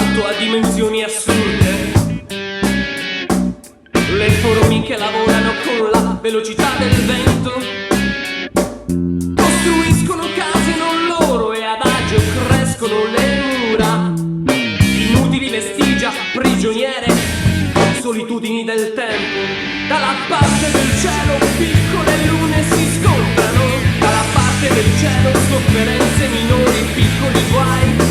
l'asfalto a dimensioni assurde. Le formiche lavorano con la velocità del vento, costruiscono case non loro e adagio crescono le mura. Inutili vestigia, prigioniere, solitudini del tempo. Dalla parte del cielo piccole lune si scontrano, dalla parte del cielo sofferenze minori, piccoli guai.